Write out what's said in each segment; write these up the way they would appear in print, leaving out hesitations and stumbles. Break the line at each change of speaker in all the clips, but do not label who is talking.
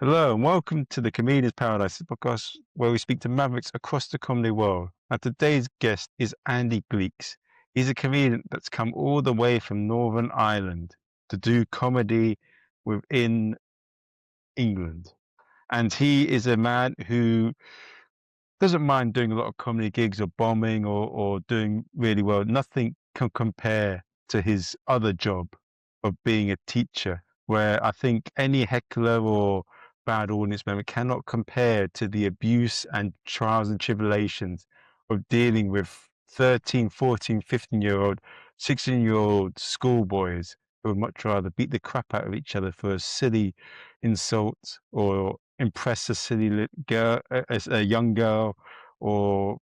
Hello and welcome to the Comedian's Paradise, the podcast where we speak to mavericks across the comedy world. And today's guest is Andy Gleeks. He's a comedian that's come all the way from Northern Ireland to do comedy within England. And he is a man who doesn't mind doing a lot of comedy gigs or bombing or doing really well. Nothing can compare to his other job of being a teacher, where I think any heckler or bad audience member cannot compare to the abuse and trials and tribulations of dealing with 13, 14, 15-year-old, 16-year-old schoolboys who would much rather beat the crap out of each other for a silly insult or impress a silly girl, a young girl, or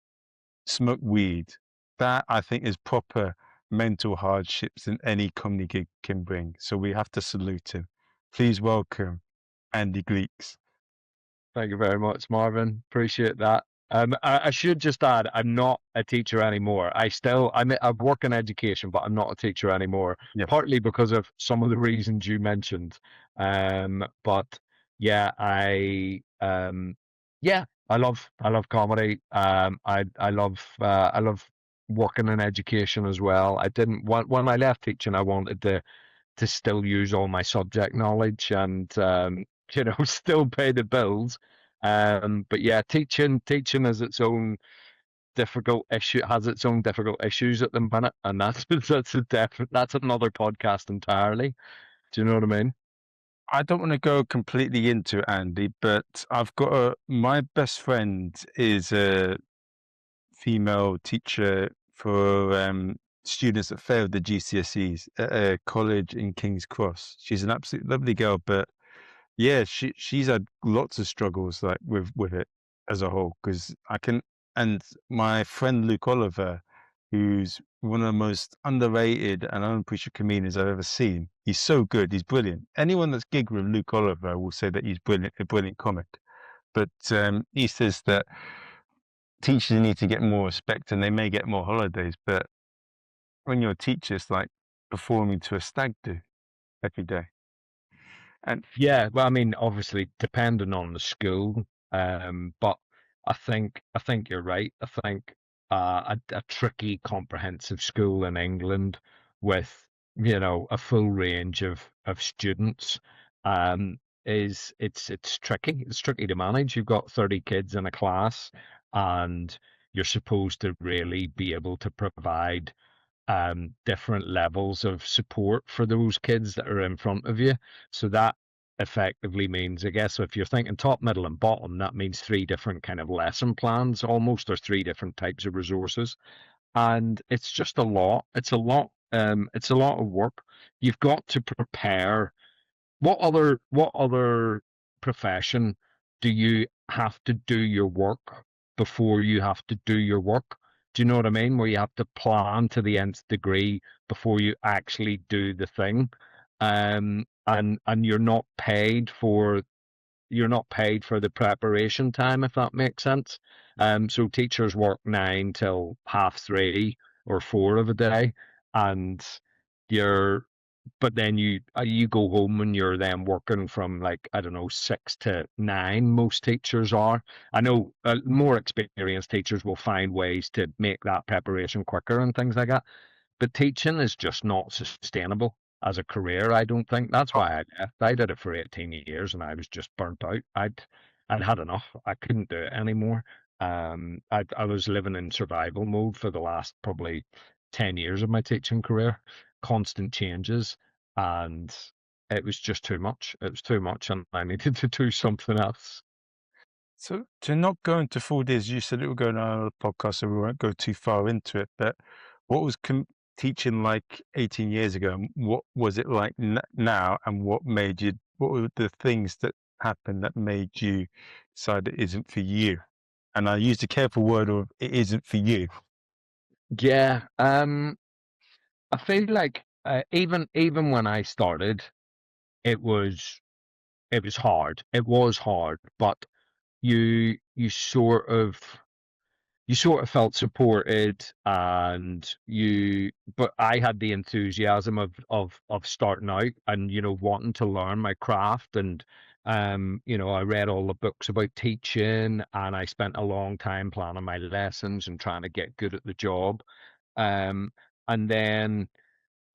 smoke weed. That I think is proper mental hardships than any comedy gig can bring. So we have to salute him. Please welcome Andy Gleeks.
Thank you very much, Marvin. Appreciate that. I should just add, I'm not a teacher anymore. I work in education, but I'm not a teacher anymore.
Yeah.
Partly because of some of the reasons you mentioned. But yeah, I love comedy. I love working in education as well. I didn't want when I left teaching, I wanted to still use all my subject knowledge and still pay the bills. But yeah, teaching has its own difficult issues at the minute, and that's another podcast entirely. Do you know what I mean?
I don't want to go completely into it, Andy, but my best friend is a female teacher for students that failed the GCSEs at a college in King's Cross. She's an absolute lovely girl, but yeah, she's had lots of struggles like with it as a whole. Because and my friend Luke Oliver, who's one of the most underrated and unappreciated comedians I've ever seen. He's so good. He's brilliant. Anyone that's gigged with Luke Oliver will say that he's brilliant, a brilliant comic. But he says that teachers need to get more respect and they may get more holidays. But when you're a teacher, it's like performing to a stag do every day. And
Yeah, well, I mean, obviously depending on the school, but I think you're right. I think a tricky comprehensive school in England with a full range of students um, it's tricky. It's tricky to manage. You've got 30 kids in a class, and you're supposed to really be able to provide different levels of support for those kids that are in front of you. So that effectively means, I guess, if you're thinking top, middle, and bottom, that means three different kind of lesson plans almost, or three different types of resources. And it's just a lot. It's a lot. It's a lot of work. You've got to prepare. What other profession do you have to do your work before you have to do your work? Do you know what I mean? Where you have to plan to the nth degree before you actually do the thing. And you're not paid for the preparation time, if that makes sense. So teachers work 9 till 3:30 or 4 of a day, and you're but then you go home and you're then working from, like, I don't know, 6 to 9. Most teachers are. I know more experienced teachers will find ways to make that preparation quicker and things like that. But teaching is just not sustainable as a career, I don't think. That's why I left. I did it for 18 years and I was just burnt out. I'd had enough. I couldn't do it anymore. I was living in survival mode for the last probably 10 years of my teaching career, constant changes, and it was just too much. It was too much, and I needed to do something else.
so to not go into full days, you said it would go on another podcast, so we won't go too far into it. But what was teaching like 18 years ago? And what was it like now? And what were the things that happened that made you decide it isn't for you? And I used a careful word of it isn't for you.
Yeah, I feel like even when I started, it was it was hard. It was hard, but you you sort of you sort of felt supported, and but I had the enthusiasm of starting out and wanting to learn my craft and I read all the books about teaching, and I spent a long time planning my lessons and trying to get good at the job. Um, and then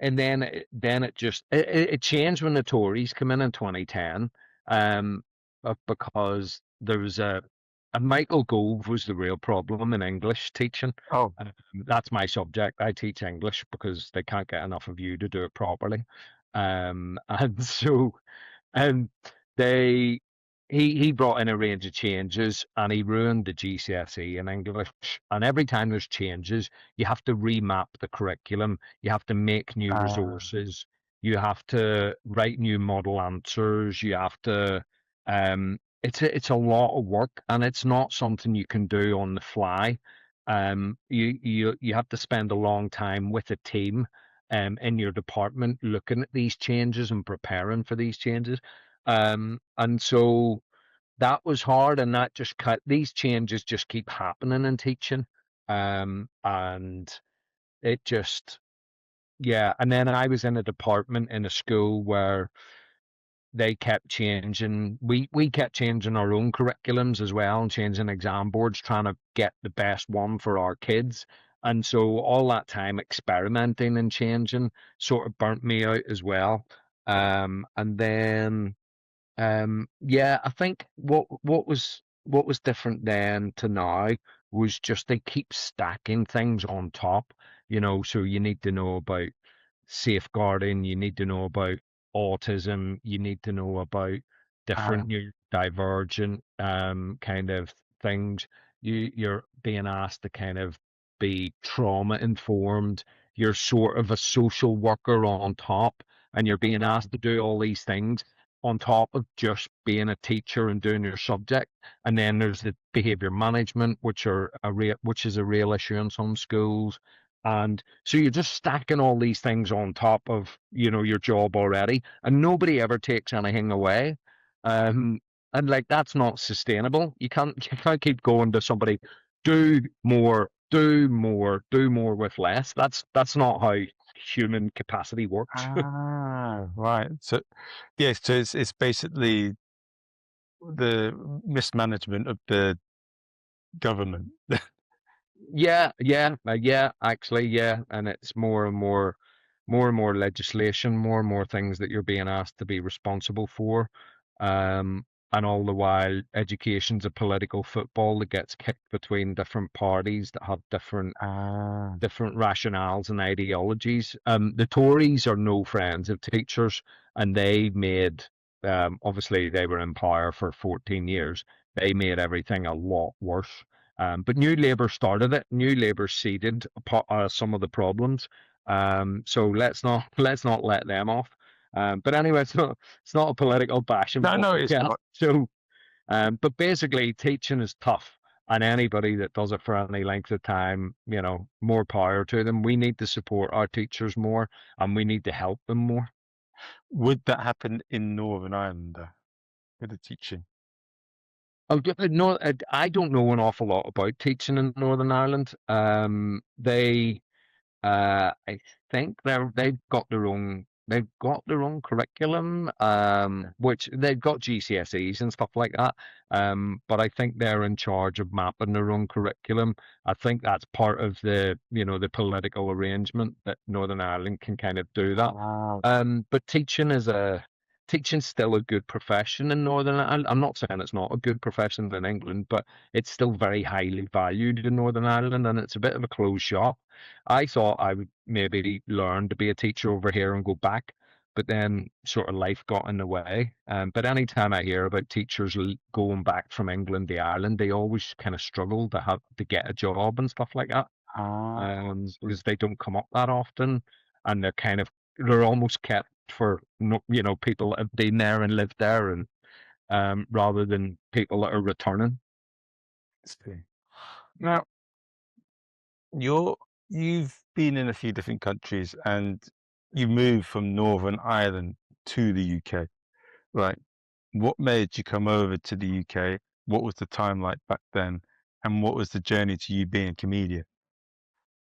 then it just it changed when the Tories came in 2010, because there was a Michael Gove was the real problem in English teaching.
Oh,
That's my subject. I teach English because they can't get enough of you to do it properly. And so um, they he brought in a range of changes, and he ruined the GCSE in English. And every time there's changes, you have to remap the curriculum. You have to make new
ah,
resources. You have to write new model answers. You have to. It's a lot of work, and it's not something you can do on the fly. You have to spend a long time with a team in your department looking at these changes and preparing for these changes. And so that was hard, and that just cut these changes just keep happening in teaching. And it just, yeah. And then I was in a department in a school where they kept changing. We kept changing our own curriculums as well, and changing exam boards, trying to get the best one for our kids. And so all that time experimenting and changing sort of burnt me out as well. And then yeah, I think what was different then to now was just they keep stacking things on top, so you need to know about safeguarding, you need to know about autism, you need to know about
ah,
different divergent kind of things. You're being asked to kind of be trauma informed. You're sort of a social worker on top, and you're being asked to do all these things on top of just being a teacher and doing your subject. And then there's the behavior management, which is a real issue in some schools. And so you're just stacking all these things on top of, your job already, and nobody ever takes anything away. Um, and like that's not sustainable. You can't keep going to somebody, do more, do more, do more with less. That's not how human capacity works.
right. So, yes, so it's basically the mismanagement of the government.
Yeah, actually, yeah, and it's more and more legislation, more and more things that you're being asked to be responsible for, and all the while, education's a political football that gets kicked between different parties that have different
Ah,
different rationales and ideologies. The Tories are no friends of teachers, and they made, obviously, they were in power for 14 years. They made everything a lot worse. But New Labour started it. New Labour seeded some of the problems. So let's not let them off. But anyway, it's not a political bashing
no, no, it's
podcast.
not.
So but basically, teaching is tough, and anybody that does it for any length of time, more power to them. We need to support our teachers more, and we need to help them more.
Would that happen in Northern Ireland, though, with the teaching?
Oh, no, I don't know an awful lot about teaching in Northern Ireland. I think they've got their own curriculum, which they've got GCSEs and stuff like that. But I think they're in charge of mapping their own curriculum. I think that's part of the political arrangement that Northern Ireland can kind of do that.
Ah,
But teaching's still a good profession in Northern Ireland. I'm not saying it's not a good profession in England, but it's still very highly valued in Northern Ireland, and it's a bit of a closed shop. I thought I would maybe learn to be a teacher over here and go back, but then sort of life got in the way. But anytime I hear about teachers going back from England to Ireland, they always kind of struggle to have to get a job and stuff like that,
I see.
because they don't come up that often, and they're almost kept for people that have been there and lived there, and rather than people that are returning.
See. Now, you've been in a few different countries and you moved from Northern Ireland to the UK, right? What made you come over to the UK? What was the time like back then? And what was the journey to you being a comedian?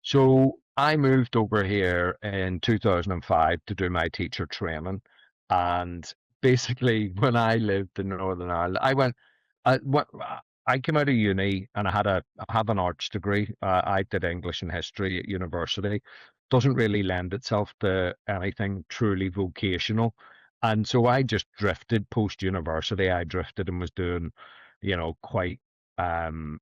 So I moved over here in 2005 to do my teacher training, and basically when I lived in Northern Ireland, what I came out of uni and I have an arts degree. I did English and history at university. Doesn't really lend itself to anything truly vocational. And so I just drifted post university. I drifted and was doing, quite um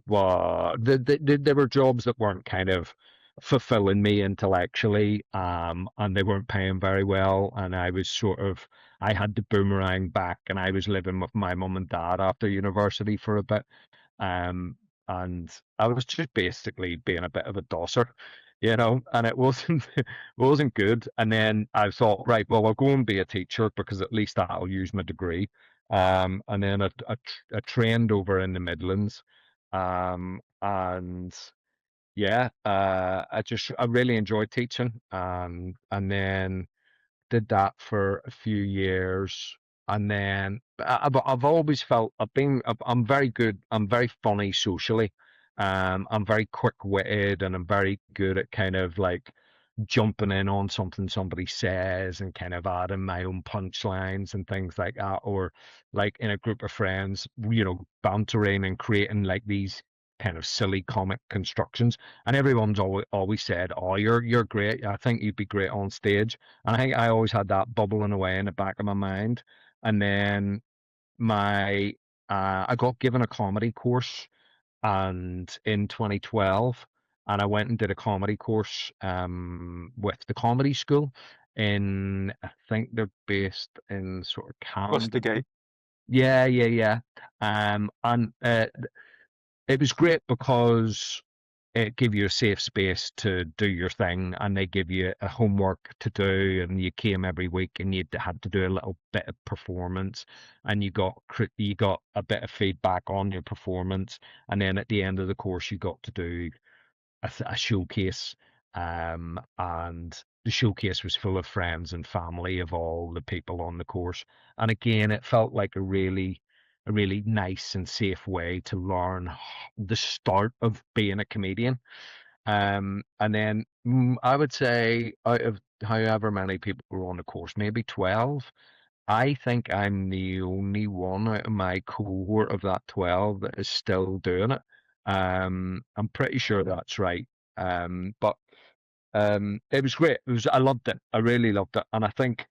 well, there were jobs that weren't kind of fulfilling me intellectually, and they weren't paying very well. And I had to boomerang back, and I was living with my mum and dad after university for a bit. Um, and I was just basically being a bit of a dosser, and it wasn't it wasn't good. And then I thought, right, well, I'll go and be a teacher because at least I'll use my degree. And then I trained over in the Midlands, and yeah, I really enjoyed teaching, and then did that for a few years, and then I've always felt I'm very good. I'm very funny socially. I'm very quick-witted, and I'm very good at kind of like jumping in on something somebody says and kind of adding my own punchlines and things like that, or like in a group of friends, bantering and creating like these kind of silly comic constructions. And everyone's always said, "Oh, you're great. I think you'd be great on stage." And I think I always had that bubbling away in the back of my mind. And then my I got given a comedy course and in 2012, and I went and did a comedy course with the comedy school I think they're based in sort of Camden.
Gate.
Yeah, yeah, yeah. And it was great because it gave you a safe space to do your thing, and they give you a homework to do, and you came every week and you had to do a little bit of performance, and you got a bit of feedback on your performance, and then at the end of the course you got to do a showcase, and the showcase was full of friends and family of all the people on the course. And again, it felt like a really nice and safe way to learn the start of being a comedian. And then I would say out of however many people were on the course, maybe 12, I think I'm the only one out of my cohort of that 12 that is still doing it. I'm pretty sure that's right. But it was great. I loved it. I really loved it. And I think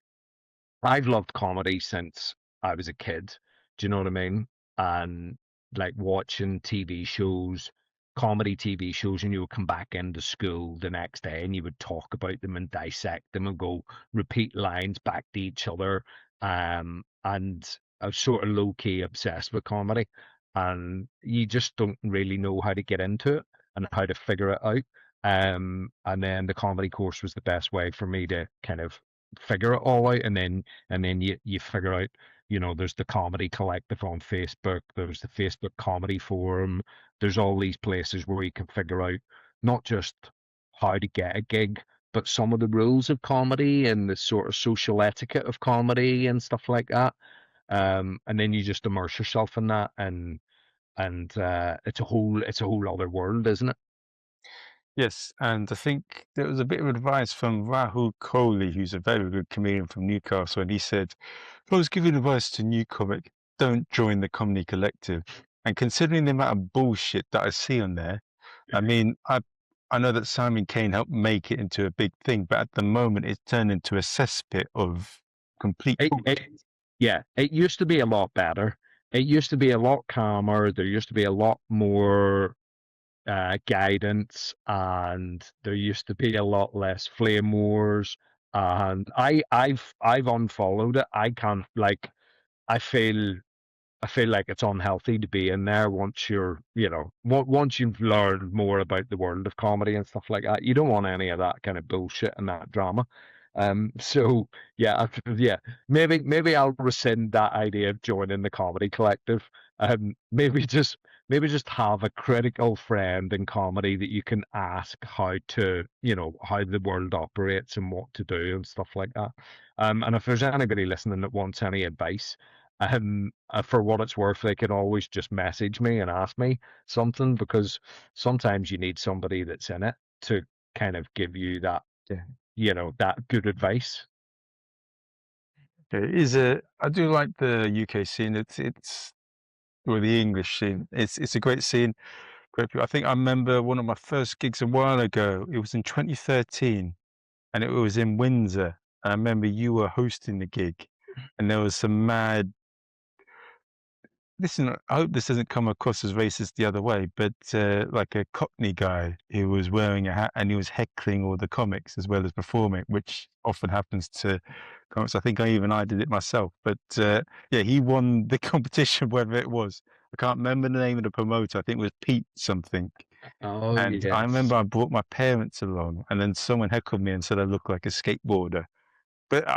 I've loved comedy since I was a kid. Do you know what I mean? And like watching TV shows, comedy TV shows, and you would come back into school the next day and you would talk about them and dissect them and go repeat lines back to each other. And I was sort of low key obsessed with comedy, and you just don't really know how to get into it and how to figure it out. And then the comedy course was the best way for me to kind of figure it all out, and then you figure out, there's the comedy collective on Facebook, there's the Facebook comedy forum, there's all these places where you can figure out not just how to get a gig, but some of the rules of comedy and the sort of social etiquette of comedy and stuff like that. And then you just immerse yourself in that, and it's a whole other world, isn't it?
Yes, and I think there was a bit of advice from Rahul Kohli, who's a very good comedian from Newcastle, and he said, if I was giving advice to new comic, don't join the comedy collective. And considering the amount of bullshit that I see on there, I mean, I know that Simon Kane helped make it into a big thing, but at the moment it's turned into a cesspit of complete
It,
bullshit.
it, yeah, it used to be a lot better. It used to be a lot calmer. There used to be a lot more guidance, and there used to be a lot less flame wars. And I've unfollowed it. I can't like I feel I feel like it's unhealthy to be in there once once you've learned more about the world of comedy and stuff like that. You don't want any of that kind of bullshit and that drama. So yeah, yeah, maybe I'll rescind that idea of joining the comedy collective. Maybe just have a critical friend in comedy that you can ask how the world operates and what to do and stuff like that. And if there's anybody listening that wants any advice, for what it's worth, they can always just message me and ask me something, because sometimes you need somebody that's in it to kind of give you that,
Yeah.
that good advice.
It is a. I do like the UK scene. It's or the English scene. It's a great scene. Great people. I think I remember one of my first gigs a while ago. It was in 2013, and it was in Windsor. And I remember you were hosting the gig, and there was some mad. Listen, I hope this doesn't come across as racist the other way, but like a Cockney guy who was wearing a hat and he was heckling all the comics as well as performing, which often happens to comics. I think I did it myself, but yeah, he won the competition, whatever it was. I can't remember the name of the promoter. I think it was Pete something.
Oh
And I remember
yes.
I brought my parents along, and then someone heckled me and said I looked like a skateboarder. But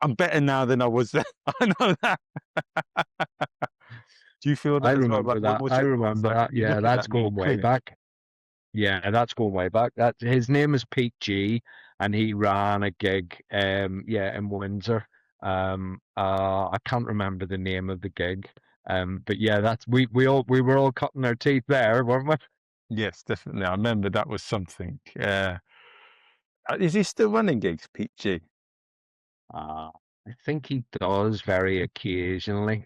I'm better now than I was then. I know that. Do you feel
I
that as well? Like,
remember that.
what's
I
your thoughts?
remember
Like,
that.
you
Yeah,
look at that
that's
and you go,
going way
clean it.
back. Yeah, that's going way back. That his name is Pete G, and he ran a gig, yeah, in Windsor. I can't remember the name of the gig. But yeah, that's we were all cutting our teeth there, weren't we?
Yes, definitely. I remember that was something. Is he still running gigs, Pete G?
Uh, I think he does very occasionally.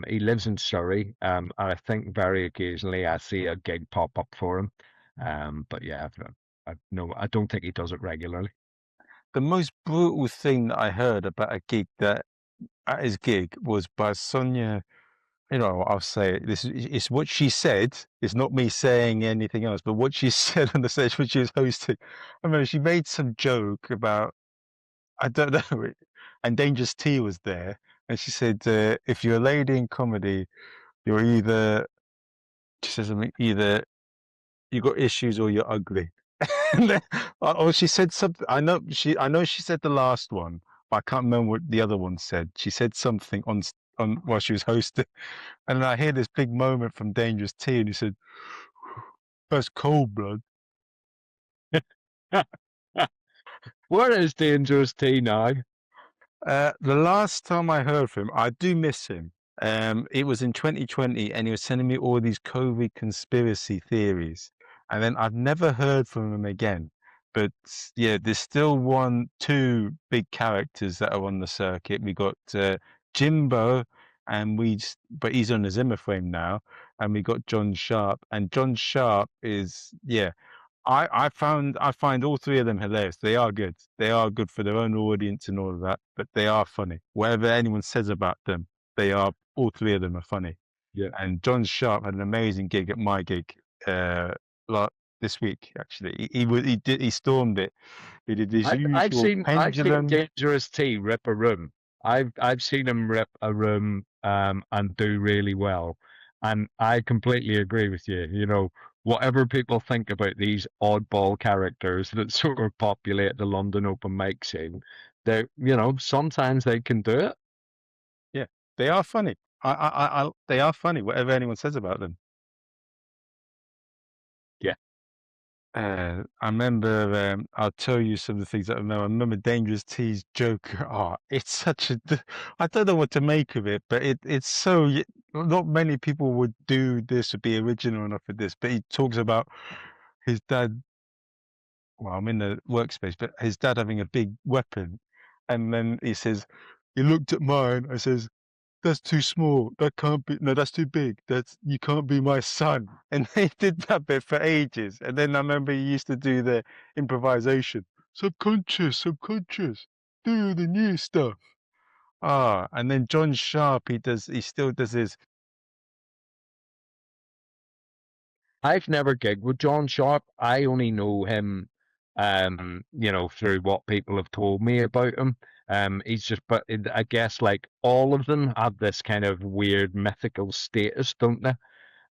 He lives in Surrey, and I think very occasionally I see a gig pop up for him. But yeah, no, I don't think he does it regularly.
The most brutal thing that I heard about a gig that at his gig was by Sonia. You know, I'll say it. This is it's what she said. It's not me saying anything else, but what she said on the stage when she was hosting. I remember she made some joke about I don't know, and Dangerous T was there, and she said, "If you're a lady in comedy, you're either," she says something, either you got issues or you're ugly. And then, oh, she said something. I know she said the last one, but I can't remember what the other one said. She said something on while she was hosting, and I hear this big moment from Dangerous T, and he said, "That's cold blood."
Where is Dangerous T now?
The last time I heard from him, I do miss him. It was in 2020, and he was sending me all these COVID conspiracy theories, and then I've never heard from him again. But yeah, there's still two big characters that are on the circuit. We got Jimbo, and but he's on the Zimmer frame now, and we got John Sharp, and John Sharp is yeah. I find all three of them hilarious. They are good. They are good for their own audience and all of that, but they are funny. Whatever anyone says about them, they are all three of them are funny.
Yeah.
And John Sharp had an amazing gig at my gig uh like this week actually. He stormed it. He did his usual
I've seen
pendulum.
Dangerous T rip a room. I've seen him rip a room and do really well. And I completely agree with you. You know, whatever people think about these oddball characters that sort of populate the London open mic scene, they you know, sometimes they can do it.
Yeah, they are funny. They are funny, whatever anyone says about them.
Yeah.
I remember, I'll tell you some of the things that I remember. I remember Dangerous T's joke. Oh, it's such a, I don't know what to make of it, but it's so, not many people would do this or be original enough with this, but he talks about his dad. Well, I'm in the workspace, but his dad having a big weapon. And then he says, he looked at mine. I says, that's too small. That can't be. No, that's too big. You can't be my son. And they did that bit for ages. And then I remember he used to do the improvisation. Subconscious, subconscious. Do the new stuff. Ah, and then John Sharp, he still does his.
I've never gigged with John Sharp. I only know him, you know, through what people have told me about him. He's just, but I guess like all of them have this kind of weird mythical status, don't they?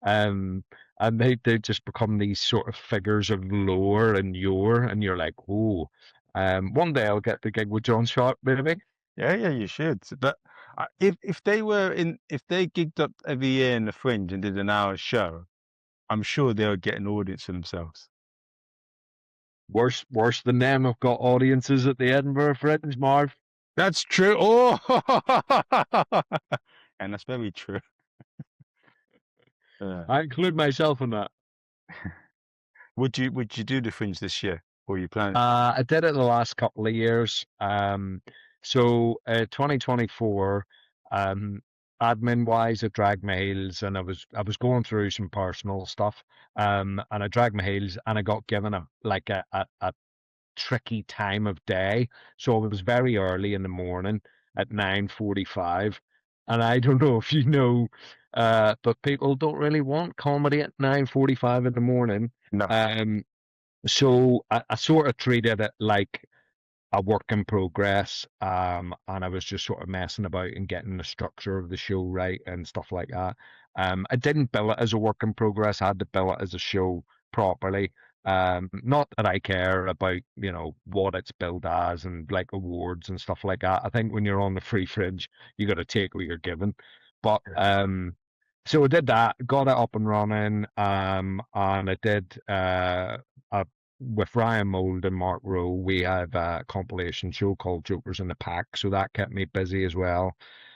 And they just become these sort of figures of lore and yore, and you're like, oh, one day I'll get the gig with John Sharp, maybe.
Yeah, yeah, you should. But if they were in, if they gigged up every year in the Fringe and did an hour show, I'm sure they would get an audience for themselves.
Worse than them. I've got audiences at the Edinburgh Fringe, Marv.
That's true. Oh, and that's very true. Uh,
I include myself in that.
would you do the Fringe this year, or you plan?
I did it the last couple of years. So 2024, um, admin wise, I dragged my heels, and I was going through some personal stuff, and I dragged my heels, and I got given a tricky time of day. So it was very early in the morning at 9:45, and I don't know if you know, but people don't really want comedy at 9:45 in the morning.
No.
Um, so I sort of treated it like a work in progress. And I was just sort of messing about and getting the structure of the show right and stuff like that. I didn't bill it as a work in progress. I had to bill it as a show properly. Not that I care about, what it's billed as and like awards and stuff like that. I think when you're on the free fringe, you got to take what you're given. But so I did that, got it up and running, and I did a with Ryan Mould and Mark Rowe, we have a compilation show called Jokers in the Pack, so that kept me busy as well.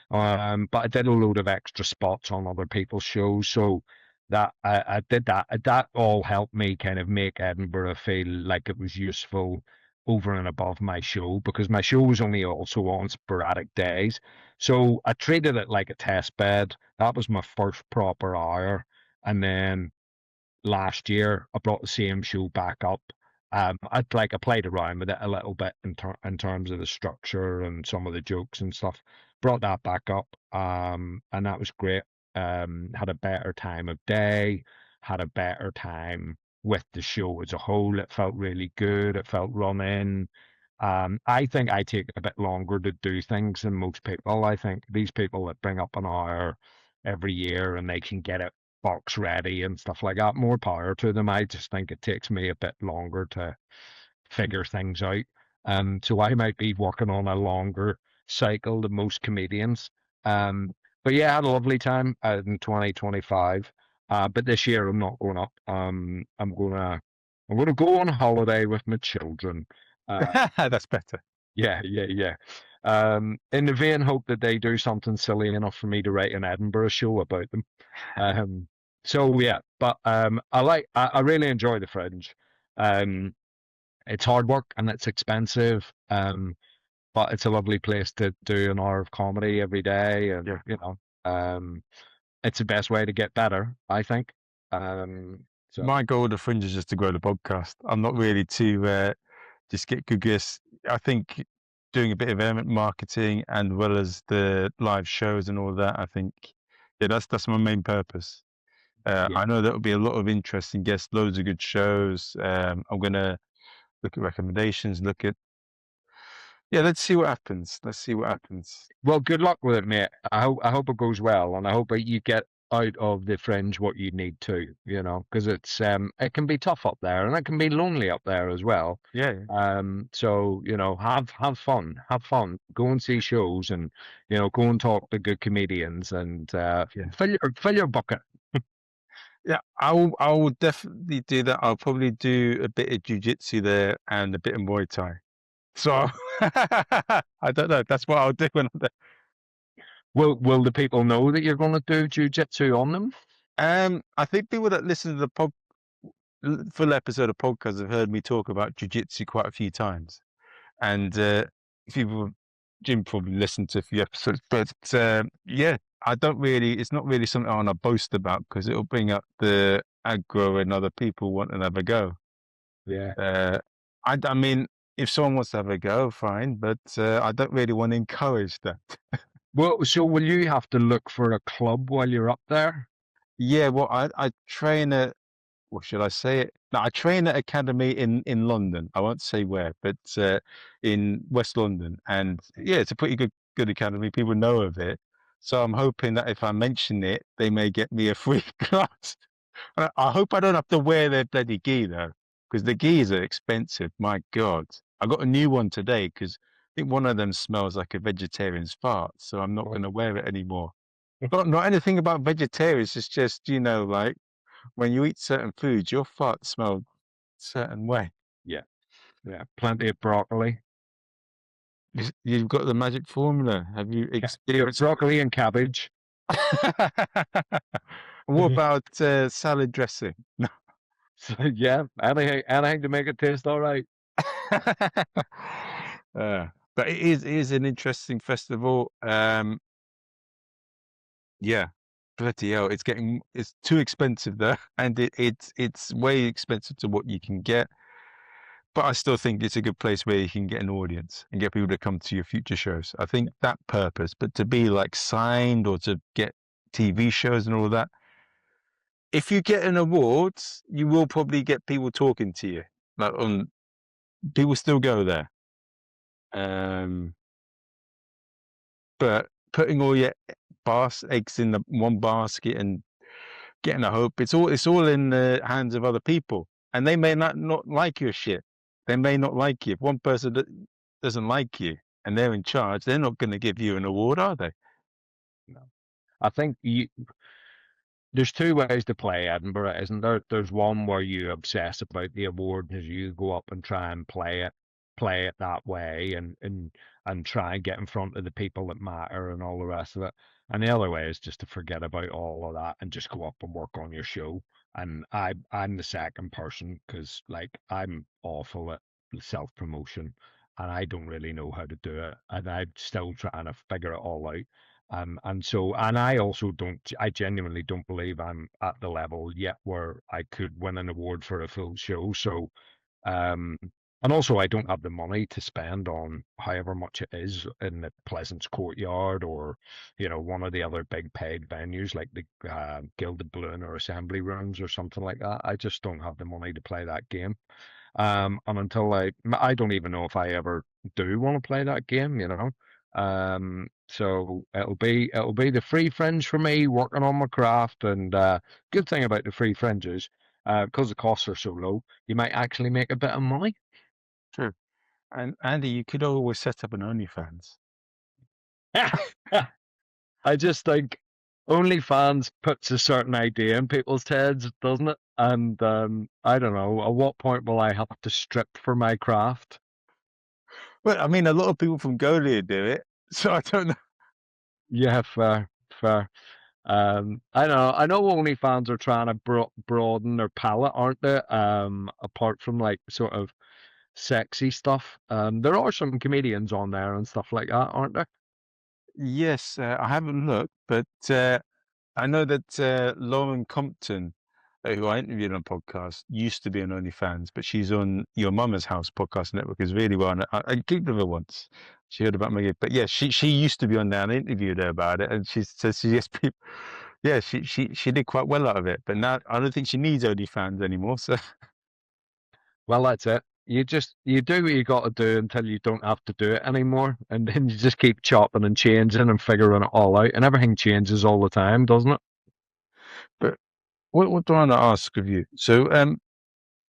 But I did a load of extra spots on other people's shows, so that I did that. That all helped me kind of make Edinburgh feel like it was useful over and above my show, because my show was only also on sporadic days. So I treated it like a test bed. That was my first proper hour, and then last year, I brought the same show back up. I played around with it a little bit in terms of the structure and some of the jokes and stuff. Brought that back up, and that was great. Had a better time of day, had a better time with the show as a whole. It felt really good. It felt run in. I think I take a bit longer to do things than most people. I think these people that bring up an hour every year and they can get it box ready and stuff like that, more power to them. I just think it takes me a bit longer to figure things out. So I might be working on a longer cycle than most comedians. Um, but yeah, I had a lovely time in 2025. But this year I'm not going up. I'm gonna go on holiday with my children. Uh,
That's better.
yeah, yeah, yeah. In the vain hope that they do something silly enough for me to write an Edinburgh show about them. Um, so yeah, but I really enjoy the Fringe. Um, it's hard work and it's expensive. But it's a lovely place to do an hour of comedy every day, and
Yeah.
it's the best way to get better, I think. So
My goal with the Fringe is just to grow the podcast. I'm not really to just get good guests. I think doing a bit of element marketing and well as the live shows and all that, I think, yeah, that's my main purpose.
yeah.
I know there'll be a lot of interesting guests, loads of good shows. I'm gonna look at recommendations, yeah, let's see what happens. Let's see what happens.
Well, good luck with it, mate. I hope it goes well, and I hope that you get out of the Fringe what you need to, because it can be tough up there, and it can be lonely up there as well.
Yeah, yeah.
So have fun, have fun. Go and see shows, and go and talk to good comedians, and
Yeah.
fill your bucket.
Yeah, I will definitely do that. I'll probably do a bit of jujitsu there and a bit of Muay Thai. So I don't know. That's what I'll do when I'm there.
Will the people know that you're going to do jujitsu on them?
I think people that listen to the full episode of podcast have heard me talk about jujitsu quite a few times, and people, Jim probably listened to a few episodes, but yeah, I don't really. It's not really something I want to boast about because it'll bring up the aggro and other people want to have a go.
Yeah.
Uh, I mean, if someone wants to have a go, fine, but I don't really want to encourage that.
Well, so will you have to look for a club while you're up there?
Yeah, well, I train at, what should I say it? No, I train at academy in London. I won't say where, but in West London, and yeah, it's a pretty good academy. People know of it, so I'm hoping that if I mention it, they may get me a free class. I hope I don't have to wear their bloody gi though, because the gis are expensive. My God, I got a new one today because I think one of them smells like a vegetarian's fart, so I'm not going to wear it anymore. Not anything about vegetarians. It's just like when you eat certain foods, your farts smell a certain way.
Yeah, yeah. Plenty of broccoli.
You've got the magic formula. Have you
Yeah,
experienced?
broccoli and cabbage.
What about salad dressing? No.
So, yeah, anything to make it taste all right.
But But it is an interesting festival. Yeah, bloody hell, it's too expensive there, and it's way expensive to what you can get. But I still think it's a good place where you can get an audience and get people to come to your future shows. I think that purpose, but to be like signed or to get TV shows and all that, if you get an award, you will probably get people talking to you. Like people still go there. Um, but putting all your eggs in the one basket and getting a hope, it's all in the hands of other people, and they may not like your shit. They may not like you. If one person doesn't like you and they're in charge, they're not going to give you an award, are they?
No. I think there's two ways to play Edinburgh, isn't there? There's one where you obsess about the award as you go up and try and play it that way, and try and get in front of the people that matter and all the rest of it. And the other way is just to forget about all of that and just go up and work on your show. And I'm the second person because like I'm awful at self promotion and I don't really know how to do it, and I'm still trying to figure it all out. And I also I genuinely don't believe I'm at the level yet where I could win an award for a full show. So, um, and also I don't have the money to spend on however much it is in the Pleasance Courtyard or, one of the other big paid venues like the Gilded Balloon or Assembly Rooms or something like that. I just don't have the money to play that game. And until I don't even know if I ever do want to play that game. So it'll be the free fringe for me, working on my craft. And good thing about the free fringe is, because the costs are so low, you might actually make a bit of money.
True. And Andy, you could always set up an OnlyFans.
I just think OnlyFans puts a certain idea in people's heads, doesn't it? And I don't know, at what point will I have to strip for my craft?
Well, I mean, a lot of people from Golia do it, so I don't know.
Yeah, fair, fair. I know OnlyFans are trying to broaden their palette, aren't they? Apart from like sort of sexy stuff, there are some comedians on there and stuff like that, aren't there?
Yes, I haven't looked, but I know that Lauren Compton, who I interviewed on a podcast, used to be on OnlyFans, but she's on Your Mama's House podcast network as really well. And I gigged with her once. She heard about my gig, but yeah, she used to be on there, and I interviewed her about it, and she says she gets people. Yeah, she did quite well out of it, but now I don't think she needs OnlyFans anymore. So
Well, that's it. You do what you got to do until you don't have to do it anymore, and then you just keep chopping and changing and figuring it all out, and everything changes all the time, doesn't it?
but what do I want to ask of you? So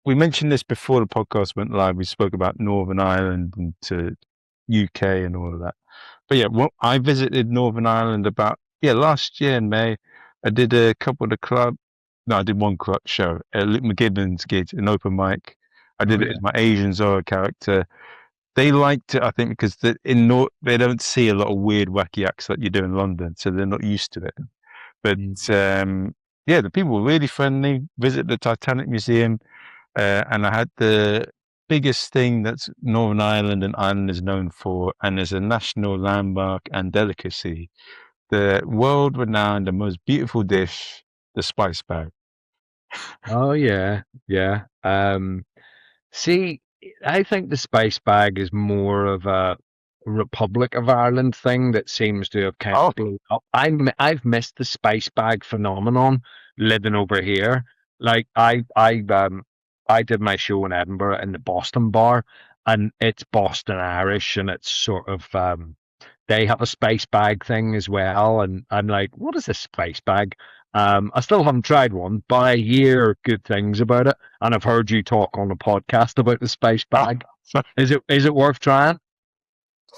we mentioned this before the podcast went live. We spoke about Northern Ireland and to UK and all of that. But yeah, well, I visited Northern Ireland about last year in May. I did a couple of the club. No, I did one club show, Luke McGibbon's gig, an open mic. I
Oh
did it
yeah.
as my Asian Zorro character. They liked it, I think, because they don't see a lot of weird, wacky acts like you do in London, so they're not used to it. But
Mm.
yeah, the people were really friendly. Visit the Titanic Museum, and I had the biggest thing that's Northern Ireland and Ireland is known for, and is a national landmark and delicacy, the world-renowned and most beautiful dish, the spice bag.
Oh yeah, yeah. See, I think the spice bag is more of a Republic of Ireland thing that seems to have kind
Oh,
of blown up. I've missed the spice bag phenomenon living over here. Like I did my show in Edinburgh in the Boston bar, and it's Boston Irish, and it's sort of they have a spice bag thing as well, and I'm like, what is this spice bag? I still haven't tried one, but I hear good things about it, and I've heard you talk on the podcast about the spice
oh.
bag. Is it worth trying?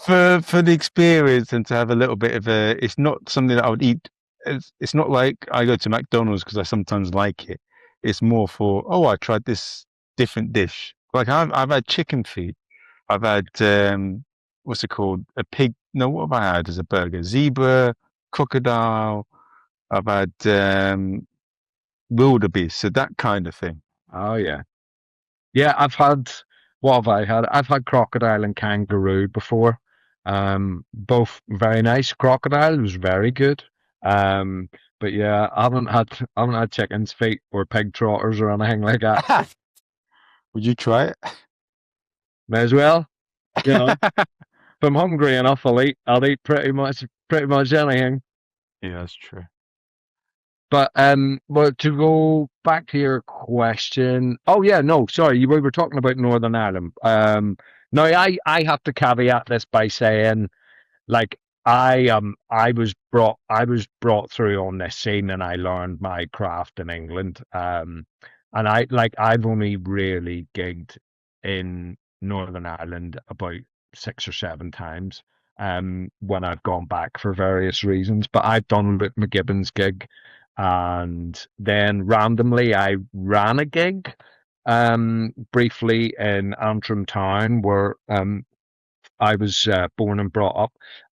For the experience and to have a little bit of it's not something that I would eat. It's not like I go to McDonald's because I sometimes like it. It's more for, oh, I tried this different dish. Like I've had chicken feet. I've had what's it called? A pig. No, what have I had as a burger? Zebra, crocodile. I've had wildebeest. So that kind of thing.
Oh yeah, yeah. I've had what have I had? I've had crocodile and kangaroo before. Both very nice. Crocodile was very good. Um, but yeah, I haven't had chicken's feet or pig trotters or anything like that.
Would you try it?
May as well, you know. If I'm hungry enough, I'll eat pretty much anything.
Yeah, that's true.
But well, to go back to your question. Oh yeah, no, sorry, we were talking about Northern Ireland. Now I have to caveat this by saying, like, I was brought through on this scene and I learned my craft in England. And I've only really gigged in Northern Ireland about 6 or 7 times. When I've gone back for various reasons, but I've done Luke McGibbon's gig, and then randomly I ran a gig briefly in Antrim town where I was born and brought up.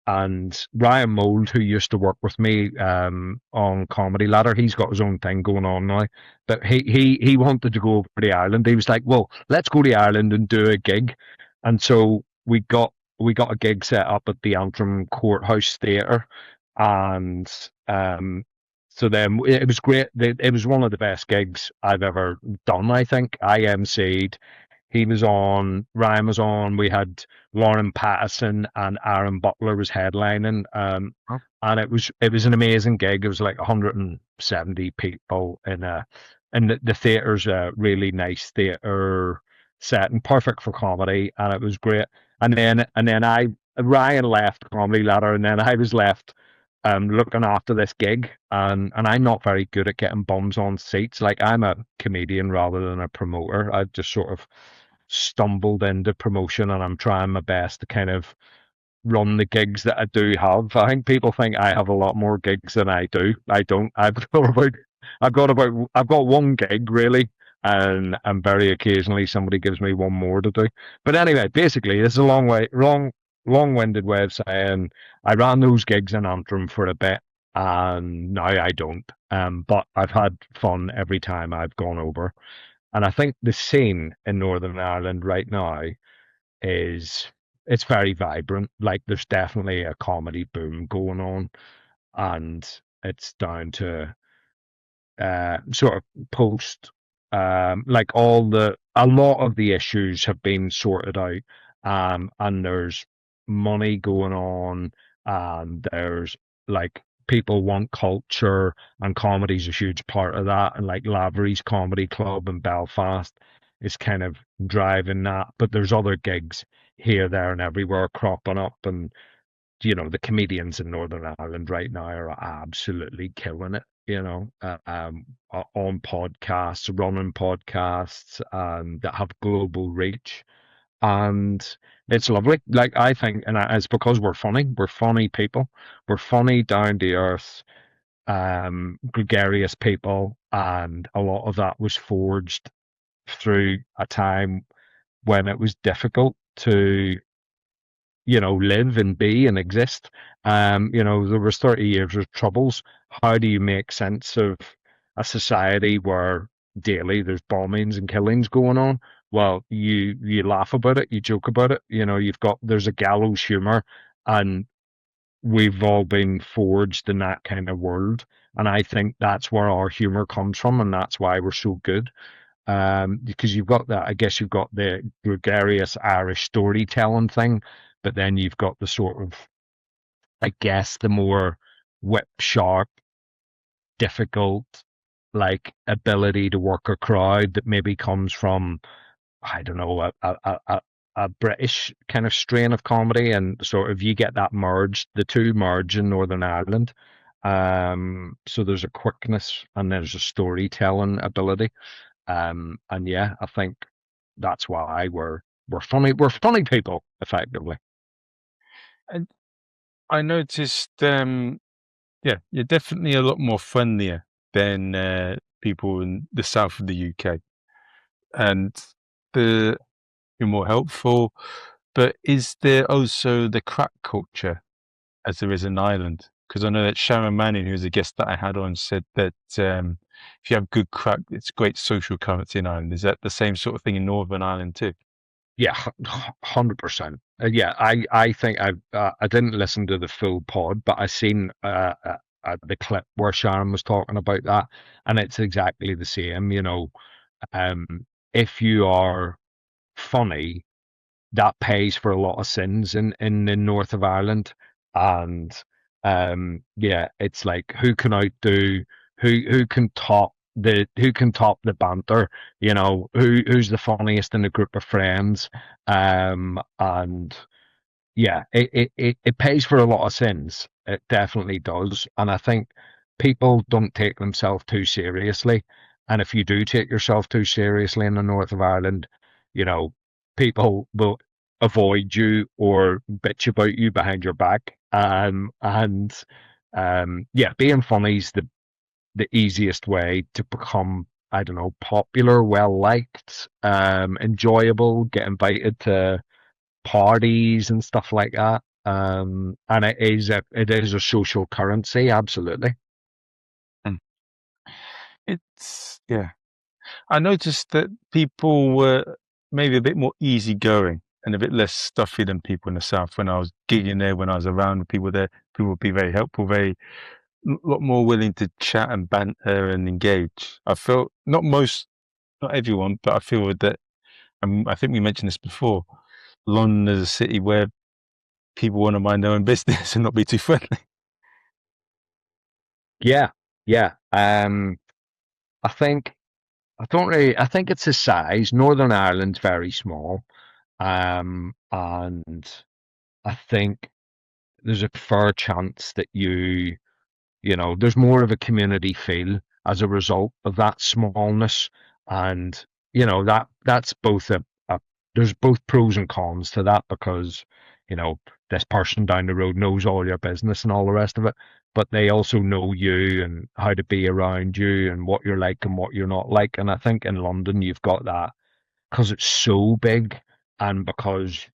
And Ryan Mould, who used to work with me on Comedy Ladder, he's got his own thing going on now. But he wanted to go over to Ireland. He was like, "Well, let's go to Ireland and do a gig." And so we got a gig set up at the Antrim Courthouse Theatre, and so then it was great. It was one of the best gigs I've ever done. I think I emceed. He was on, Ryan was on. We had Lauren Pattison and Aaron Butler was headlining.
Oh,
And it was an amazing gig. It was like 170 people in the theater's a really nice theater setting, perfect for comedy, and it was great. And then I Ryan left Comedy Ladder, and then I was left looking after this gig, and I'm not very good at getting bums on seats. Like, I'm a comedian rather than a promoter. I've just sort of stumbled into promotion, and I'm trying my best to kind of run the gigs that I do have. I think people think I have a lot more gigs than I do. I don't. I've got one gig really, and very occasionally somebody gives me one more to do. But anyway, basically, this is a long-winded way of saying I ran those gigs in Antrim for a bit, and now I don't. But I've had fun every time I've gone over. And I think the scene in Northern Ireland right now is it's very vibrant. Like, there's definitely a comedy boom going on, and it's down to sort of post like a lot of the issues have been sorted out, and there's money going on, and there's, like, people want culture, and comedy's a huge part of that, and like Lavery's Comedy Club in Belfast is kind of driving that, but there's other gigs here, there, and everywhere cropping up, and the comedians in Northern Ireland right now are absolutely killing it, on podcasts, running podcasts, that have global reach. And it's lovely. Like, I think, and it's because we're funny. We're funny people. We're funny, down to earth, gregarious people. And a lot of that was forged through a time when it was difficult to live and be and exist. There was 30 years of troubles. How do you make sense of a society where daily there's bombings and killings going on? Well, you laugh about it, you joke about it. There's a gallows humor, and we've all been forged in that kind of world. And I think that's where our humor comes from, and that's why we're so good. Because you've got that, I guess you've got the gregarious Irish storytelling thing, but then you've got the sort of, I guess, the more whip sharp, difficult, like, ability to work a crowd that maybe comes from, I don't know, a British kind of strain of comedy, and sort of you get that merged, the two merge in Northern Ireland. So there's a quickness and there's a storytelling ability. And yeah, I think that's why we're funny. We're funny people, effectively.
and I noticed, yeah, you're definitely a lot more friendlier than people in the south of the UK, and the you're more helpful. But is there also the crack culture as there is in Ireland? Because I know that Sharon Manning, who's a guest that I had on, said that if you have good crack, it's great social currency in Ireland. Is that the same sort of thing in Northern Ireland too?
Yeah, 100%. Yeah, I think I didn't listen to the full pod, but I seen the clip where Sharon was talking about that, and it's exactly the same. Um, if you are funny, that pays for a lot of sins in the north of Ireland. And yeah, it's like who can outdo who can top the banter, who's the funniest in a group of friends. And yeah, it pays for a lot of sins. It definitely does. And I think people don't take themselves too seriously. And if you do take yourself too seriously in the north of Ireland, you know, people will avoid you or bitch about you behind your back. And yeah, being funny is the easiest way to become, I don't know, popular, well liked, enjoyable, get invited to parties and stuff like that. And it is a social currency, absolutely.
Mm. Yeah. I noticed that people were maybe a bit more easygoing and a bit less stuffy than people in the south. When I was gigging there, when I was around with people there, people would be very helpful, very a lot more willing to chat and banter and engage. I felt not everyone, but I feel that, I think we mentioned this before. London is a city where people want to mind their own business and not be too friendly.
Yeah, yeah. I think I think it's the size. Northern Ireland's very small. And I think there's a fair chance that there's more of a community feel as a result of that smallness. And, that's both there's both pros and cons to that because, you know, this person down the road knows all your business and all the rest of it, but they also know you and how to be around you and what you're like and what you're not like. And I think in London, you've got that because it's so big and because,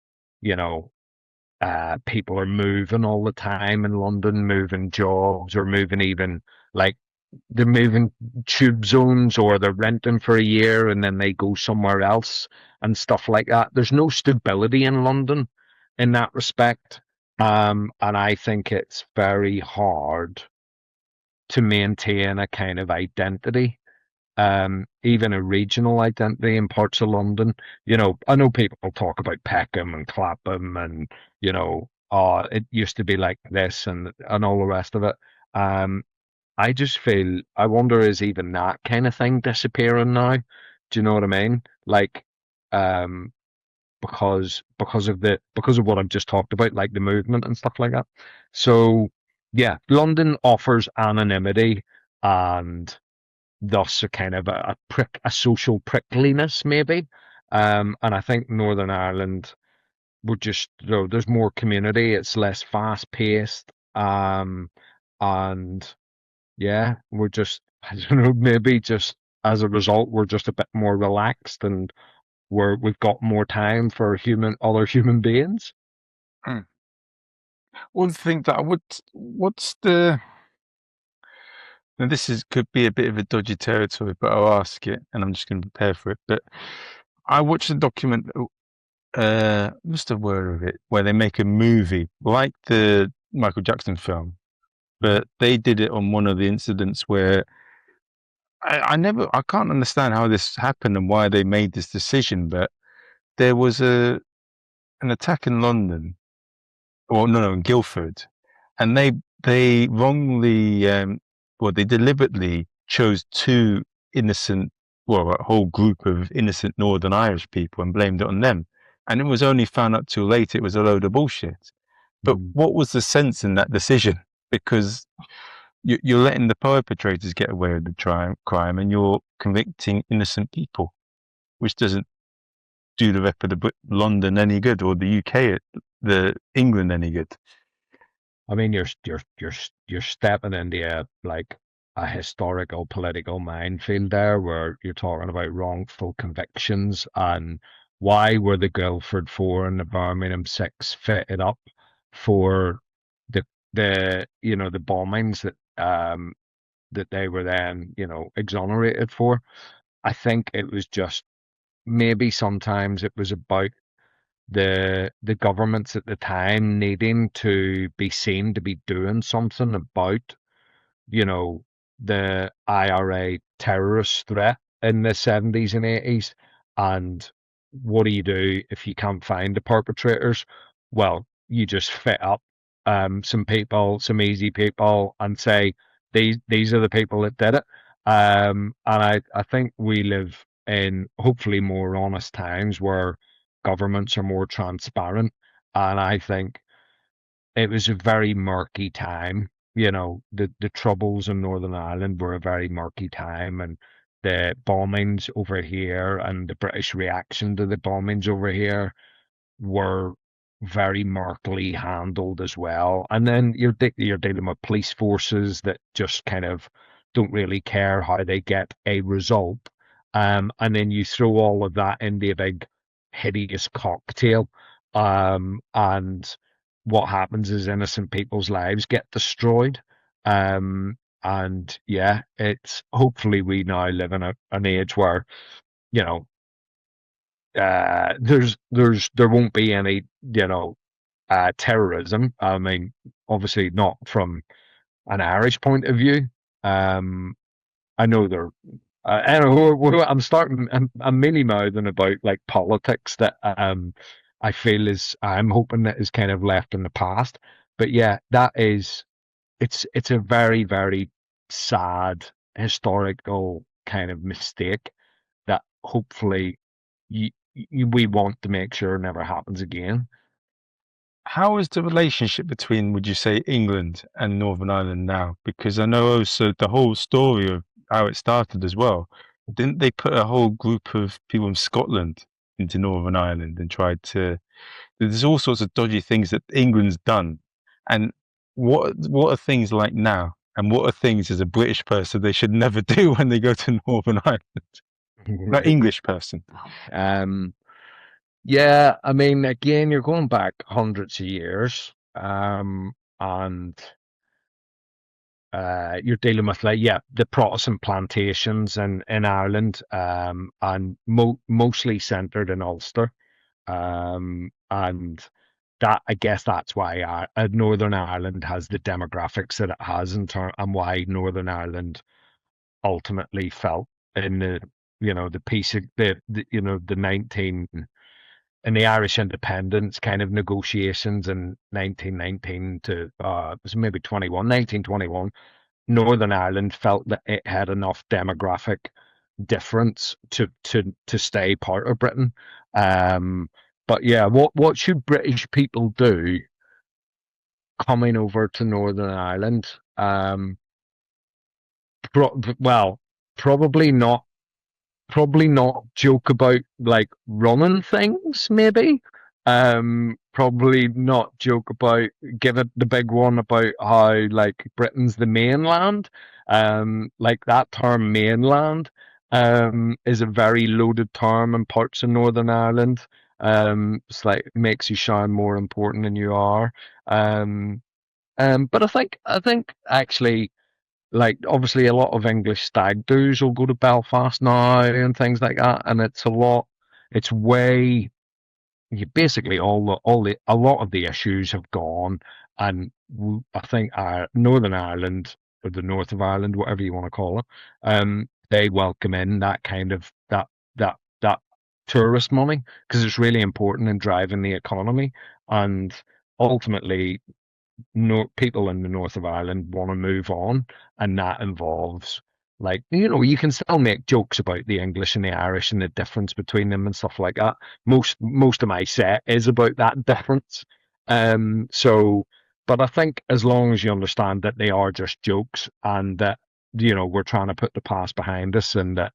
you know, people are moving all the time in London, moving jobs or moving even like they're moving tube zones or they're renting for a year and then they go somewhere else and stuff like that. There's no stability in London in that respect. And I think it's very hard to maintain a kind of identity, even a regional identity in parts of London. I know people talk about Peckham and Clapham and, it used to be like this and all the rest of it. Um, I just feel, I wonder, is even that kind of thing disappearing now? Do you know what I mean? Like, um, because of what I've just talked about, like the movement and stuff like that. So yeah, London offers anonymity and thus a kind of a social prickliness maybe. And I think Northern Ireland would just there's more community, it's less fast paced. And yeah, we're just I don't know, maybe just as a result we're just a bit more relaxed and we've got more time for other human beings.
Mm. One thing that I would, what's the, now this could be a bit of a dodgy territory, but I'll ask it and I'm just going to prepare for it. But I watched a document, what's the word of it, where they make a movie like the Michael Jackson film, but they did it on one of the incidents where I can't understand how this happened and why they made this decision, but there was an attack in London, or no, in Guildford, and they wrongly, well, they deliberately chose two innocent, well, a whole group of innocent Northern Irish people and blamed it on them, and it was only found out too late it was a load of bullshit. But
Mm.
what was the sense in that decision? Because you're letting the perpetrators get away with the crime, and you're convicting innocent people, which doesn't do the rep of London any good, or the UK, the England any good.
I mean, you're stepping into a historical political minefield there, where you're talking about wrongful convictions and why were the Guildford Four and the Birmingham Six fitted up for the the bombings that they were then exonerated for. I think it was just maybe sometimes it was about the governments at the time needing to be seen to be doing something about, you know, the IRA terrorist threat in the 70s and 80s. And what do you do if you can't find the perpetrators? Well, you just fit up some people, some easy people, and say these are the people that did it. And I think we live in hopefully more honest times where governments are more transparent. And I think it was a very murky time. You know, the troubles in Northern Ireland were a very murky time, and the bombings over here and the British reaction to the bombings over here were very murkily handled as well. And then you're dealing with police forces that just kind of don't really care how they get a result. And then you throw all of that into a big hideous cocktail. And what happens is innocent people's lives get destroyed. And yeah, it's hopefully we now live in an age where, you know, there won't be any, terrorism. I mean, obviously not from an Irish point of view. Um, I know there. I don't know, I'm starting. I'm mealy mouthing about like politics that I feel is I'm hoping that is kind of left in the past. But yeah, that is it's a very very sad historical kind of mistake that hopefully we want to make sure never happens again.
How is the relationship between, would you say, England and Northern Ireland now? Because I know also the whole story of how it started as well. Didn't they put a whole group of people from Scotland into Northern Ireland and tried to? There's all sorts of dodgy things that England's done. And what are things like now? And what are things as a British person they should never do when they go to Northern Ireland? Not English person.
um, yeah, I mean, again, you're going back hundreds of years, and you're dealing with like yeah the Protestant plantations in Ireland, and mostly centered in Ulster, and that I guess that's why Northern Ireland has the demographics that it has and why Northern Ireland ultimately felt in the the peace of the 19 in the Irish independence kind of negotiations in 1919 to it was maybe 1921. Northern Ireland felt that it had enough demographic difference to stay part of Britain. Um, but yeah, what should British people do coming over to Northern Ireland? Well, probably not. Probably not joke about like running things, maybe. Probably not joke about give it the big one about how like Britain's the mainland. Like that term mainland is a very loaded term in parts of Northern Ireland. It's like makes you sound more important than you are. Um, but I think actually like obviously a lot of English stag doos will go to Belfast now and things like that, and it's a lot. It's way basically all the a lot of the issues have gone, and I think Northern Ireland or the north of Ireland, whatever you want to call it, they welcome in that kind of that tourist money because it's really important in driving the economy, and ultimately people in the north of Ireland want to move on, and that involves like you can still make jokes about the English and the Irish and the difference between them and stuff like that. Most of my set is about that difference. So, but I think as long as you understand that they are just jokes and that we're trying to put the past behind us and that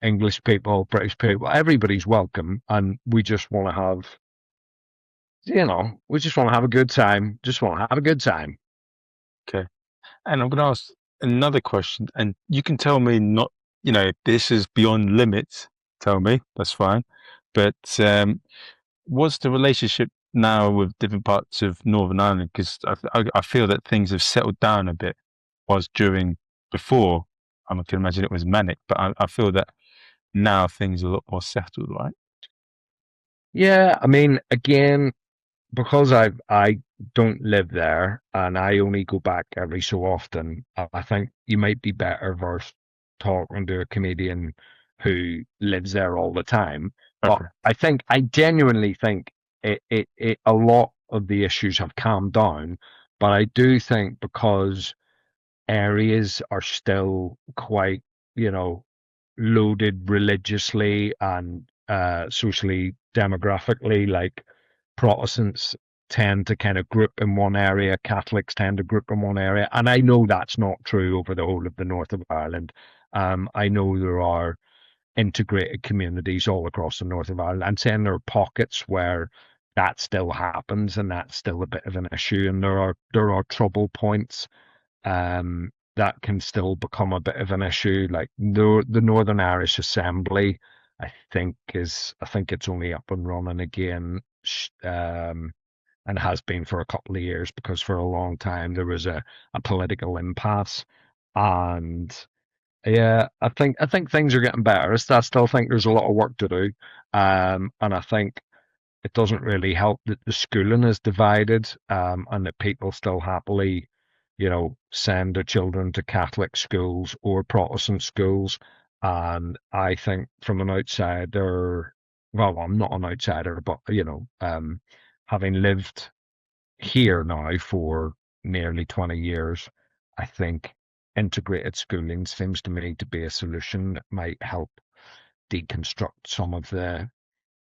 English people, British people, everybody's welcome, and we just want to have we just want to have a good time. Just want to have a good time.
Okay. And I'm going to ask another question, and you can tell me not, if this is beyond limits, tell me, that's fine. But what's the relationship now with different parts of Northern Ireland? Because I feel that things have settled down a bit, whilst before, I can imagine it was manic, but I feel that now things are a lot more settled, right?
Yeah, I mean, again, because I don't live there and I only go back every so often, I think you might be better versed talking to a comedian who lives there all the time. But
Okay.
I genuinely think a lot of the issues have calmed down. But I do think because areas are still quite, you know, loaded religiously and socially demographically. Like Protestants tend to kind of group in one area, Catholics tend to group in one area. And I know that's not true over the whole of the north of Ireland. I know there are integrated communities all across the north of Ireland. I'm saying there are pockets where that still happens and that's still a bit of an issue. And there are trouble points that can still become a bit of an issue. Like the Northern Irish Assembly, I think it's only up and running again, and has been for a couple of years because for a long time there was a political impasse. And yeah, I think things are getting better. I still think there's a lot of work to do, and I think it doesn't really help that the schooling is divided, and that people still happily, send their children to Catholic schools or Protestant schools. And I think from an outsider, well, I'm not an outsider, but having lived here now for nearly 20 years, I think integrated schooling seems to me to be a solution that might help deconstruct some of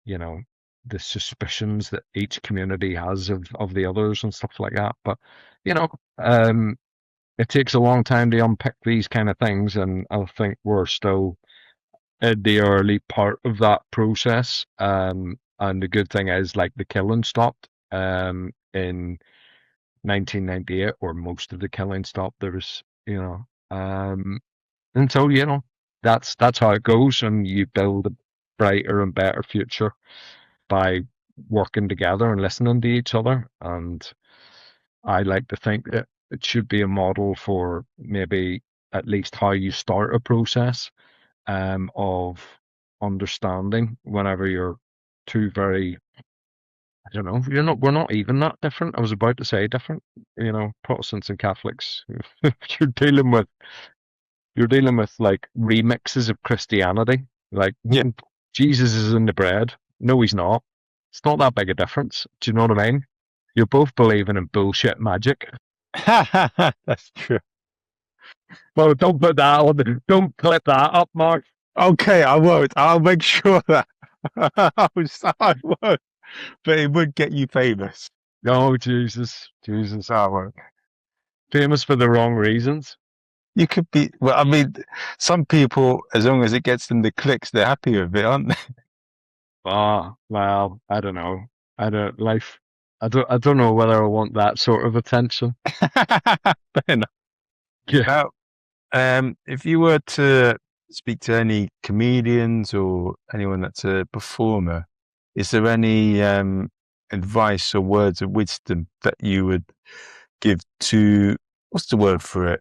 you know, the suspicions that each community has of the others and stuff like that. But, you know, um, it takes a long time to unpick these kind of things, and I think we're still in the early part of that process. And the good thing is, like, the killing stopped in 1998, or most of the killing stopped. There was, and so that's how it goes, and you build a brighter and better future by working together and listening to each other. And I like to think that it should be a model for maybe at least how you start a process of understanding whenever you're two very, I don't know, we're not even that different. I was about to say different, Protestants and Catholics. You're dealing with you're dealing with like remixes of Christianity. Like
Yeah.
Jesus is in the bread. No, he's not. It's not that big a difference. Do you know what I mean? You're both believing in bullshit magic.
That's true.
Well, don't put that on. Don't clip that up, Mark.
Okay, I won't. I'll make sure that I won't. But it would get you famous.
No, Jesus, Jesus.
I won't.
Famous for the wrong reasons.
You could be. Well, I mean, some people, as long as it gets them the clicks, they're happy with it, aren't they?
Ah, well, I don't know. I don't life. I don't know whether I want that sort of attention.
Fair enough.
Yeah.
Now, if you were to speak to any comedians or anyone that's a performer, is there any advice or words of wisdom that you would give to, what's the word for it?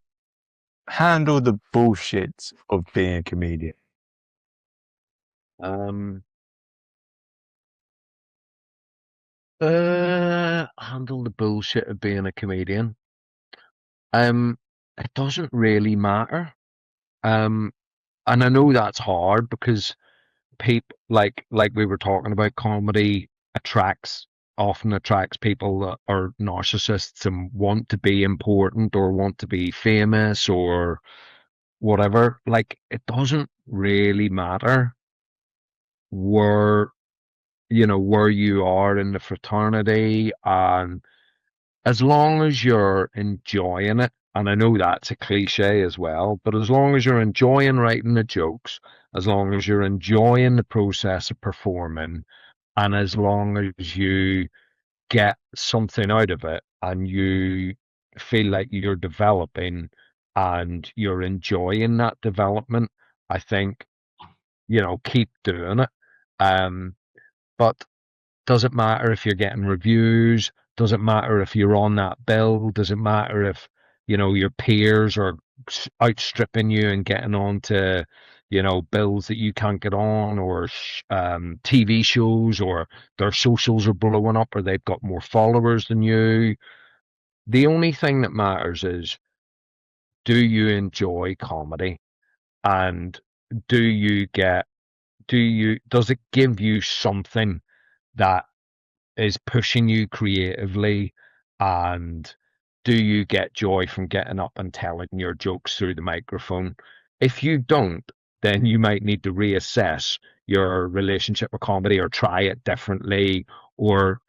Handle the bullshit of being a comedian.
Um. Handle the bullshit of being a comedian. Um. It doesn't really matter. Um. And I know that's hard because people like we were talking about, comedy often attracts people that are narcissists and want to be important or want to be famous or whatever. Like, it doesn't really matter where where you are in the fraternity, and as long as you're enjoying it. And I know that's a cliche as well, but as long as you're enjoying writing the jokes, as long as you're enjoying the process of performing, and as long as you get something out of it and you feel like you're developing and you're enjoying that development, I think, keep doing it. Um, but does it matter if you're getting reviews? Does it matter if you're on that bill? Does it matter if, your peers are outstripping you and getting on to, bills that you can't get on, or TV shows, or their socials are blowing up, or they've got more followers than you. The only thing that matters is, do you enjoy comedy? And do you get, does it give you something that is pushing you creatively? And do you get joy from getting up and telling your jokes through the microphone? If you don't, then you might need to reassess your relationship with comedy, or try it differently, or,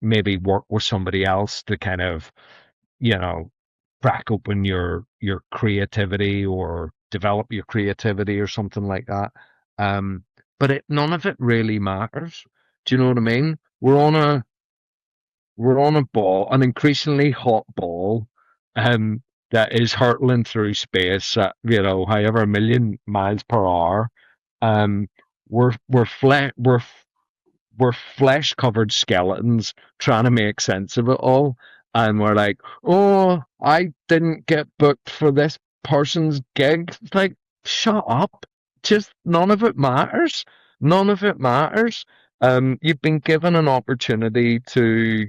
maybe work with somebody else to kind of, you know, crack open your creativity, or develop your creativity, or something like that. Um, but none of it really matters. Do you know what I mean? We're on a ball, an increasingly hot ball, that is hurtling through space at, however, a million miles per hour. Um, we're flesh covered skeletons trying to make sense of it all. And we're like, oh, I didn't get booked for this person's gig. It's like, shut up. Just none of it matters. None of it matters. You've been given an opportunity to,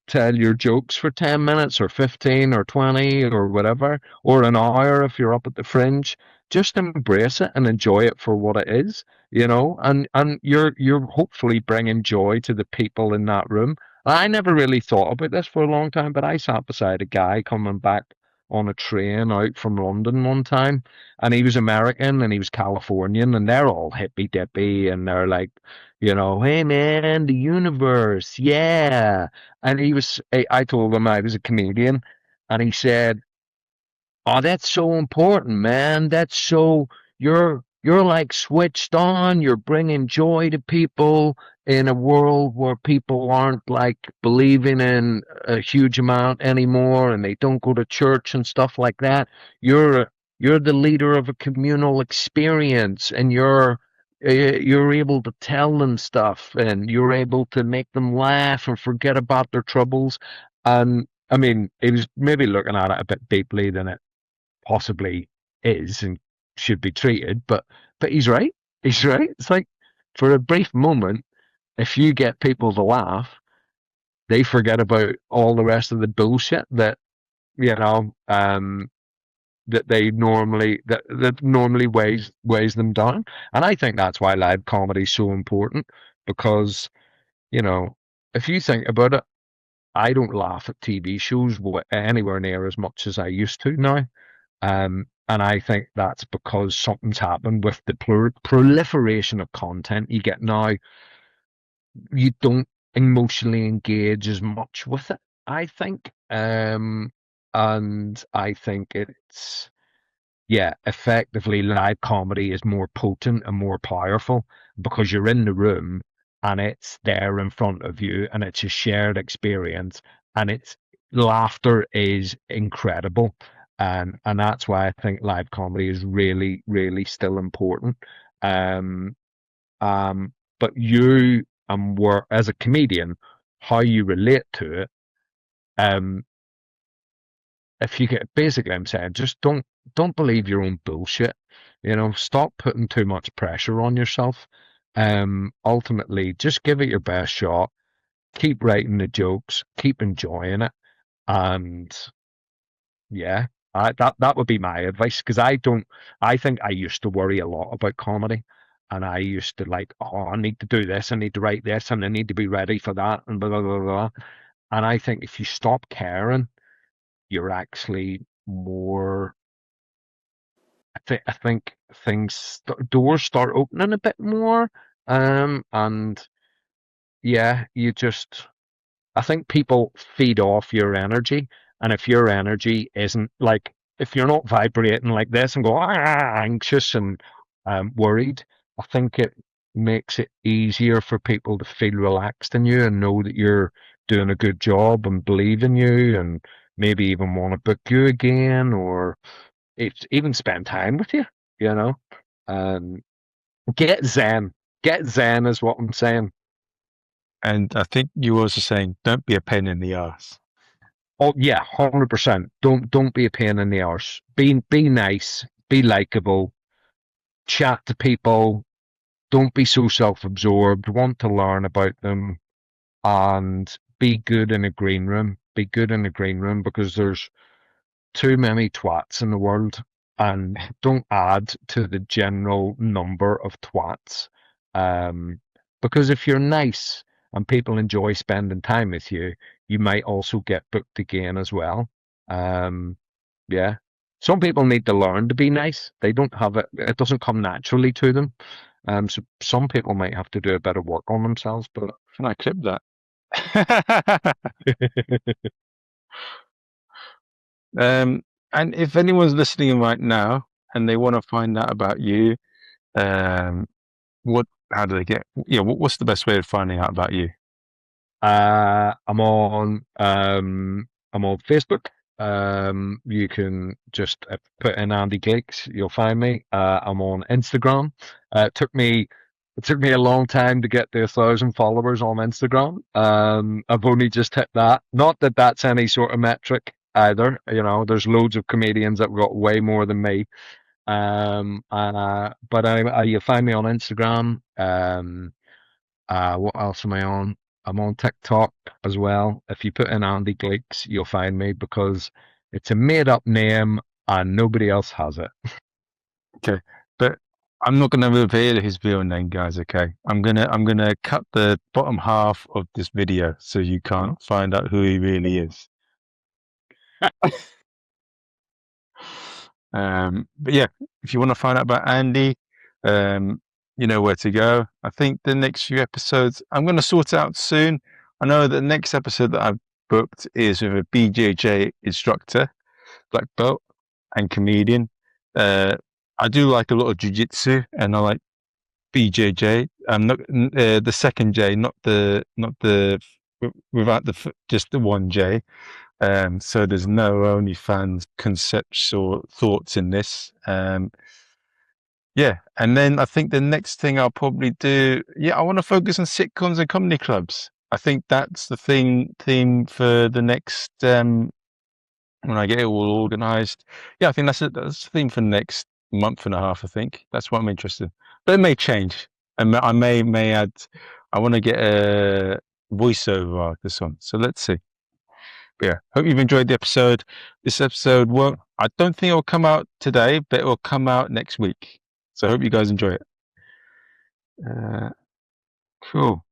tell your jokes for 10 minutes, or 15, or 20, or whatever, or an hour if you're up at the Fringe. Just embrace it and enjoy it for what it is, and you're hopefully bringing joy to the people in that room. I never really thought about this for a long time, but I sat beside a guy coming back on a train out from London one time, and he was American and he was Californian, and they're all hippy dippy, and they're like, hey man, the universe, yeah. And I told him I was a comedian, and he said, oh, that's so important, man. You're like switched on. You're bringing joy to people in a world where people aren't like believing in a huge amount anymore, and they don't go to church and stuff like that. You're the leader of a communal experience, and you're able to tell them stuff, and you're able to make them laugh and forget about their troubles. And I mean, he was maybe looking at it a bit deeply than it possibly is and should be treated. But he's right. He's right. It's like, for a brief moment, if you get people to laugh, they forget about all the rest of the bullshit that, you know um that normally weighs them down. And I think that's why live comedy is so important, because, you know if you think about it, I don't laugh at TV shows anywhere near as much as I used to now. And I think that's because something's happened with the proliferation of content you get now. You don't emotionally engage as much with it, I think. And I think it's, yeah, effectively, live comedy is more potent and more powerful, because you're in the room and it's there in front of you, and it's a shared experience, and it's laughter is incredible. And that's why I think live comedy is really, really still important. Um, but you, work as a comedian, how you relate to it. Um, if you get basically, I'm saying, just don't believe your own bullshit. Stop putting too much pressure on yourself. Ultimately, just give it your best shot. Keep writing the jokes. Keep enjoying it. And yeah, that would be my advice, because I don't. I think I used to worry a lot about comedy, and I used to like, oh, I need to do this, I need to write this, and I need to be ready for that, and blah blah blah blah. And I think if you stop caring, you're actually more. I think doors start opening a bit more, and yeah, I think people feed off your energy, and if your energy isn't like, if you're not vibrating like this and go anxious and worried, I think it makes it easier for people to feel relaxed in you and know that you're doing a good job and believe in you, and maybe even want to book you again, or it's even spend time with you, you know. Um, get zen. Get zen is what I'm saying.
And I think you were also saying, don't be a pain in the ass.
Oh yeah, 100%. Don't be a pain in the arse. Be nice. be likable, chat to people, don't be so self-absorbed, want to learn about them, and be good in a green room. Be good in a green room because there's too many twats in the world, and don't add to the general number of twats. Um, because if you're nice and people enjoy spending time with you, you might also get booked again as well. Um, yeah. Some people need to learn to be nice. They don't have it, it doesn't come naturally to them. So some people might have to do a bit of work on themselves, but
Can I clip that? um, and if anyone's listening right now and they want to find out about you, um, what? How do they get? Yeah, what's the best way of finding out about you?
I'm on Facebook. You can just put in Andy Gleeks, you'll find me. I'm on Instagram. It took me a long time to get to 1,000 followers on Instagram. I've only just hit that. Not that that's any sort of metric either. You know, there's loads of comedians that have got way more than me. But you'll find me on Instagram. What else am I on? I'm on TikTok as well. If you put in Andy Gleeks, you'll find me because it's a made up name and nobody else has it.
Okay, but I'm not going to reveal his real name, guys. Okay, I'm gonna cut the bottom half of this video so you can't find out who he really is. But yeah, if you want to find out about Andy, you know where to go. I think the next few episodes I'm going to sort out soon. I know the next episode that I've booked is with a BJJ instructor, black belt, and comedian. I do like a lot of jiu-jitsu, and I like BJJ. Not the second J, not the without just the one J. So there's no OnlyFans concepts or thoughts in this. Yeah, and then I think the next thing I'll probably do, yeah, I want to focus on sitcoms and comedy clubs. I think that's the theme for the next when I get it all organized. Yeah, I think that's the theme for the next month and a half. I think that's what I'm interested in. But it may change, and I may add. I want to get a voiceover artist on. So let's see. But yeah, hope you've enjoyed the episode. This episode won't. I don't think it will come out today, but it will come out next week. So I hope you guys enjoy it. Cool.